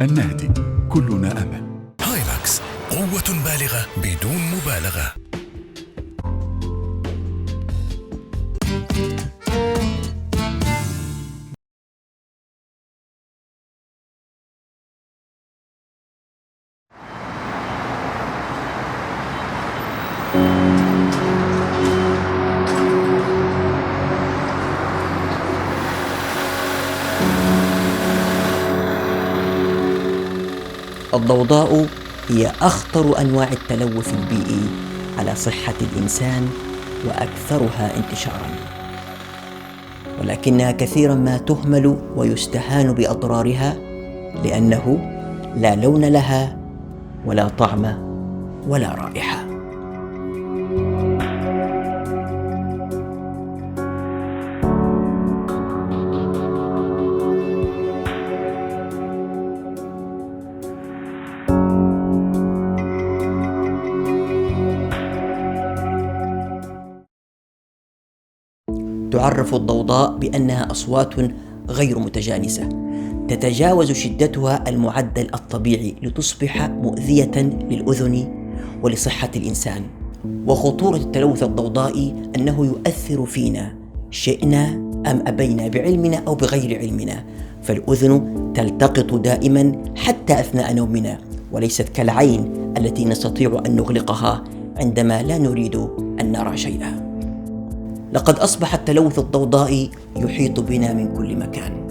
النادي كلنا أمل. هايلاكس، قوة بالغة بدون مبالغة. الضوضاء هي أخطر أنواع التلوث البيئي على صحة الإنسان وأكثرها انتشاراً، ولكنها كثيراً ما تهمل ويستهان بأضرارها لأنه لا لون لها ولا طعم ولا رائحة. تعرف الضوضاء بأنها أصوات غير متجانسة تتجاوز شدتها المعدل الطبيعي لتصبح مؤذية للأذن ولصحة الإنسان. وخطورة التلوث الضوضائي أنه يؤثر فينا شئنا أم أبينا، بعلمنا أو بغير علمنا، فالأذن تلتقط دائما حتى أثناء نومنا، وليست كالعين التي نستطيع أن نغلقها عندما لا نريد أن نرى شيئا. لقد أصبح التلوث الضوضائي يحيط بنا من كل مكان،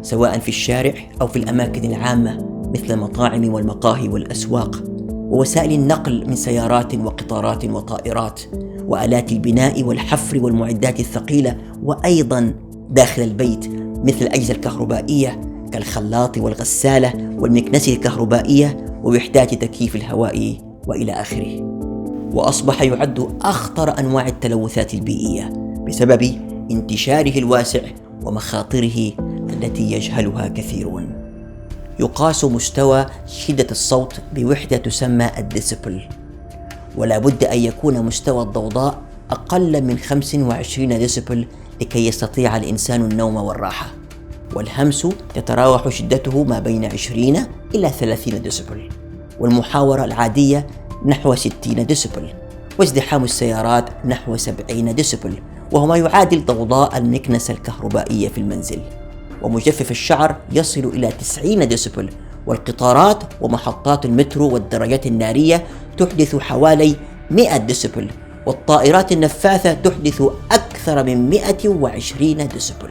سواء في الشارع أو في الأماكن العامة مثل المطاعم والمقاهي والأسواق، ووسائل النقل من سيارات وقطارات وطائرات، وآلات البناء والحفر والمعدات الثقيلة، وأيضا داخل البيت مثل الأجهزة الكهربائية كالخلاط والغسالة والمكنسة الكهربائية ووحدات تكييف الهواء وإلى آخره. وأصبح يعد أخطر أنواع التلوثات البيئية بسبب انتشاره الواسع ومخاطره التي يجهلها كثيرون. يقاس مستوى شدة الصوت بوحدة تسمى الديسيبل، ولا بد أن يكون مستوى الضوضاء أقل من 25 ديسيبل لكي يستطيع الإنسان النوم والراحة. والهمس تتراوح شدته ما بين 20 إلى 30 ديسيبل، والمحاورة العادية نحو 60 ديسيبل، وازدحام السيارات نحو 70 ديسيبل، وهو ما يعادل ضوضاء المكنسة الكهربائية في المنزل. ومجفف الشعر يصل إلى 90 ديسيبل، والقطارات ومحطات المترو والدراجات النارية تحدث حوالي 100 ديسيبل، والطائرات النفاثة تحدث أكثر من 120 ديسيبل.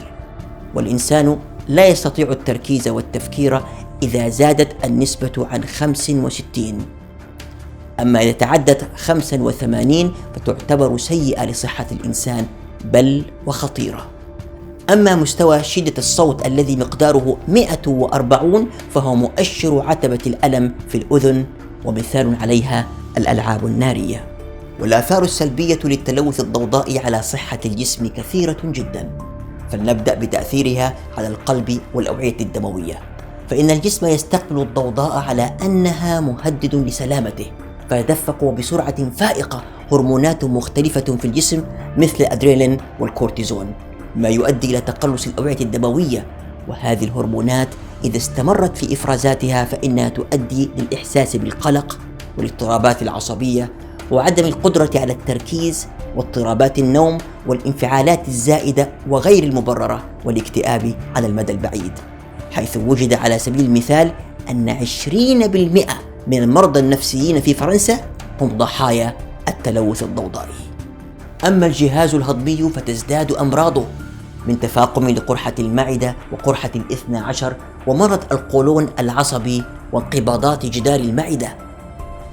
والإنسان لا يستطيع التركيز والتفكير إذا زادت النسبة عن 65. أما إذا تعدت 85 فتعتبر سيئة لصحة الإنسان بل وخطيرة. أما مستوى شدة الصوت الذي مقداره 140 فهو مؤشر عتبة الألم في الأذن، ومثال عليها الألعاب النارية. والآثار السلبية للتلوث الضوضائي على صحة الجسم كثيرة جدا، فلنبدأ بتأثيرها على القلب والأوعية الدموية. فإن الجسم يستقبل الضوضاء على أنها مهدد لسلامته، فيتدفق بسرعة فائقة هرمونات مختلفة في الجسم مثل الأدرينالين والكورتيزون، ما يؤدي إلى تقلص الأوعية الدموية. وهذه الهرمونات إذا استمرت في إفرازاتها فإنها تؤدي للإحساس بالقلق والاضطرابات العصبية وعدم القدرة على التركيز واضطرابات النوم والانفعالات الزائدة وغير المبررة والاكتئاب على المدى البعيد، حيث وجد على سبيل المثال أن 20% من المرضى النفسيين في فرنسا هم ضحايا التلوث الضوضائي. أما الجهاز الهضمي فتزداد أمراضه من تفاقم لقرحة المعدة وقرحة الإثنى عشر ومرض القولون العصبي وانقباضات جدار المعدة.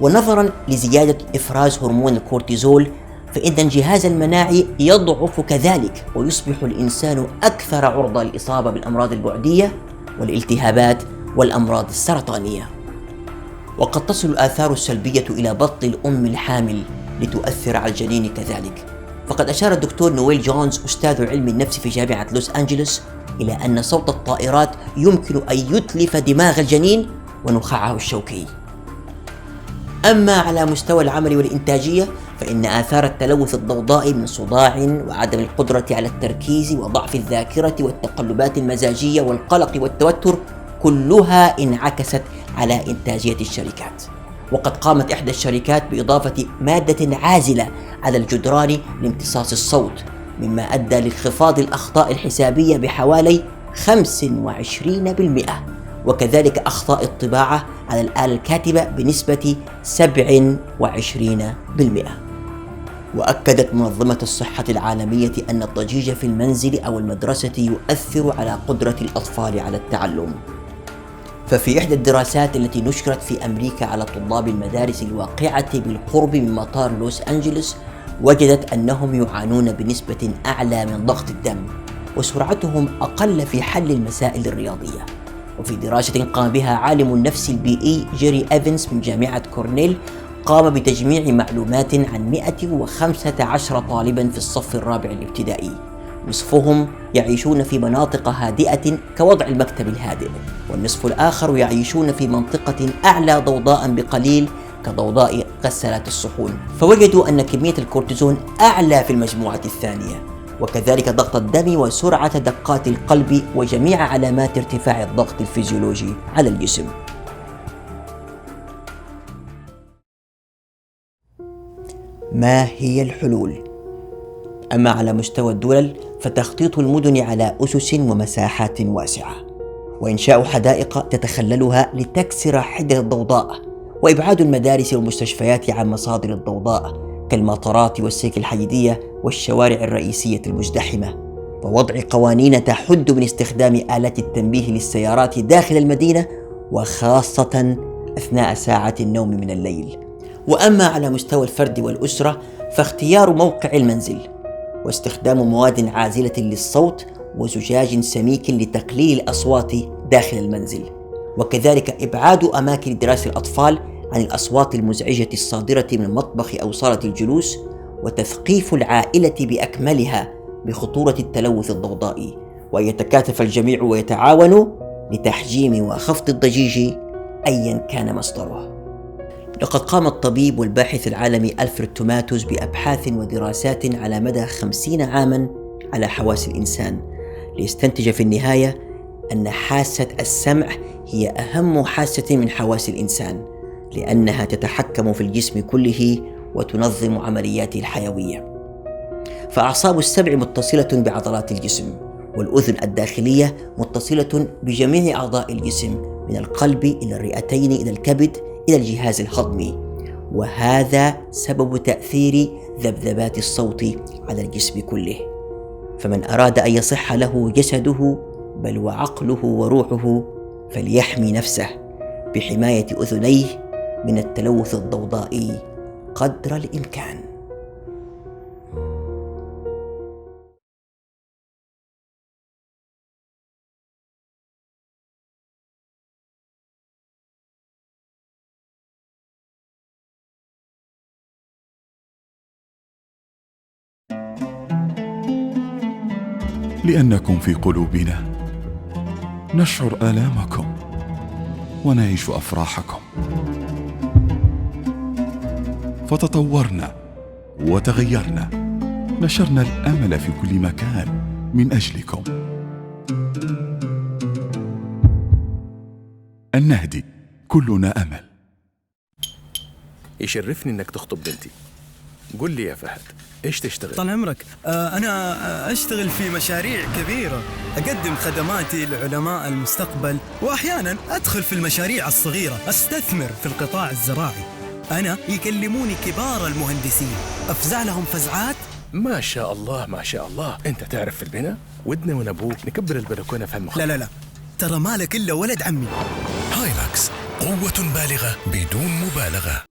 ونظرا لزيادة إفراز هرمون الكورتيزول فإن الجهاز المناعي يضعف كذلك، ويصبح الإنسان أكثر عرضة للإصابة بالأمراض البعدية والالتهابات والأمراض السرطانية. وقد تصل الآثار السلبية إلى بطن الأم الحامل لتؤثر على الجنين كذلك. فقد أشار الدكتور نويل جونز أستاذ علم النفس في جامعة لوس أنجلوس إلى أن صوت الطائرات يمكن أن يتلف دماغ الجنين ونخاعه الشوكي. أما على مستوى العمل والإنتاجية فإن آثار التلوث الضوضائي من صداع وعدم القدرة على التركيز وضعف الذاكرة والتقلبات المزاجية والقلق والتوتر كلها انعكست على إنتاجية الشركات. وقد قامت إحدى الشركات بإضافة مادة عازلة على الجدران لامتصاص الصوت، مما أدى لانخفاض الأخطاء الحسابية بحوالي 25%، وكذلك أخطاء الطباعة على الآلة الكاتبة بنسبة 27%. وأكدت منظمة الصحة العالمية أن الضجيج في المنزل أو المدرسة يؤثر على قدرة الأطفال على التعلم. ففي إحدى الدراسات التي نشرت في أمريكا على طلاب المدارس الواقعة بالقرب من مطار لوس أنجلوس، وجدت أنهم يعانون بنسبة أعلى من ضغط الدم، وسرعتهم أقل في حل المسائل الرياضية. وفي دراسة قام بها عالم النفس البيئي جيري إيفنز من جامعة كورنيل، قام بتجميع معلومات عن 115 طالبا في الصف الرابع الابتدائي، نصفهم يعيشون في مناطق هادئة كوضع المكتب الهادئ، والنصف الآخر يعيشون في منطقة أعلى ضوضاء بقليل كضوضاء غسالات الصحون، فوجدوا أن كمية الكورتيزون أعلى في المجموعة الثانية، وكذلك ضغط الدم وسرعة دقات القلب وجميع علامات ارتفاع الضغط الفيزيولوجي على الجسم. ما هي الحلول؟ أما على مستوى الدول فتخطيط المدن على أسس ومساحات واسعة، وإنشاء حدائق تتخللها لتكسر حدة الضوضاء، وإبعاد المدارس والمستشفيات عن مصادر الضوضاء كالمطارات والسلك الحديدية والشوارع الرئيسية المزدحمة، ووضع قوانين تحد من استخدام آلات التنبيه للسيارات داخل المدينة وخاصة أثناء ساعة النوم من الليل. وأما على مستوى الفرد والأسرة فاختيار موقع المنزل، واستخدام مواد عازلة للصوت وزجاج سميك لتقليل الأصوات داخل المنزل، وكذلك إبعاد أماكن دراسة الأطفال عن الأصوات المزعجة الصادرة من المطبخ أو صالة الجلوس، وتثقيف العائلة بأكملها بخطورة التلوث الضوضائي، وأن يتكاتف الجميع ويتعاونوا لتحجيم وخفض الضجيج أيا كان مصدره. لقد قام الطبيب والباحث العالمي ألفريد توماتوس بأبحاث ودراسات على مدى 50 عاما على حواس الإنسان، ليستنتج في النهاية أن حاسة السمع هي أهم حاسة من حواس الإنسان، لأنها تتحكم في الجسم كله وتنظم عملياته الحيوية. فأعصاب السمع متصلة بعضلات الجسم، والأذن الداخلية متصلة بجميع أعضاء الجسم من القلب إلى الرئتين إلى الكبد إلى الجهاز الهضمي، وهذا سبب تأثير ذبذبات الصوت على الجسم كله. فمن أراد أن يصح له جسده بل وعقله وروحه فليحمي نفسه بحماية أذنيه من التلوث الضوضائي قدر الإمكان. لأنكم في قلوبنا نشعر آلامكم ونعيش أفراحكم، فتطورنا وتغيرنا، نشرنا الأمل في كل مكان من أجلكم. النهدي، كلنا أمل. يشرفني انك تخطب بنتي. قل لي يا فهد، ايش تشتغل؟ طال عمرك. أنا أشتغل في مشاريع كبيرة، أقدم خدماتي لعلماء المستقبل، وأحيانا أدخل في المشاريع الصغيرة، أستثمر في القطاع الزراعي. أنا يكلموني كبار المهندسين، أفزع لهم فزعات. ما شاء الله ما شاء الله. انت تعرف في البناء ودنا ونبوك نكبر البلكونه في المخ. لا ترى مالك إلا ولد عمي. هايلاكس، قوة بالغة بدون مبالغة.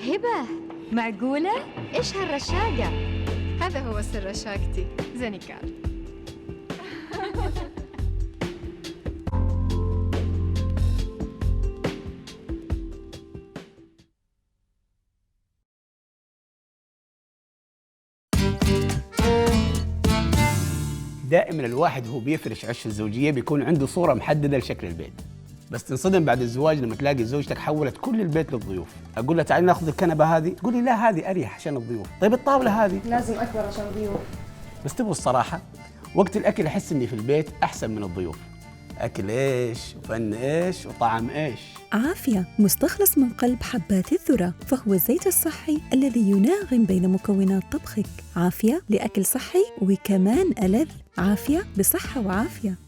هبة، معقولة؟ إيش هالرشاقة؟ هذا هو سر رشاقتي، زنيكار. دائما الواحد وهو بيفرش عش الزوجية بيكون عنده صورة محددة لشكل البيت. بس تنصدم بعد الزواج لما تلاقي زوجتك حولت كل البيت للضيوف. اقول لها تعالي ناخذ الكنبه هذه، تقولي لا هذه اريح عشان الضيوف. طيب الطاوله هذه لازم أكبر عشان ضيوف. بس تبغوا الصراحه، وقت الاكل احس اني في البيت احسن من الضيوف. اكل ايش وفن ايش وطعم ايش. عافية مستخلص من قلب حبات الذرة، فهو الزيت الصحي الذي يناغم بين مكونات طبخك. عافية لأكل صحي وكمان ألذ. عافية بصحة وعافية.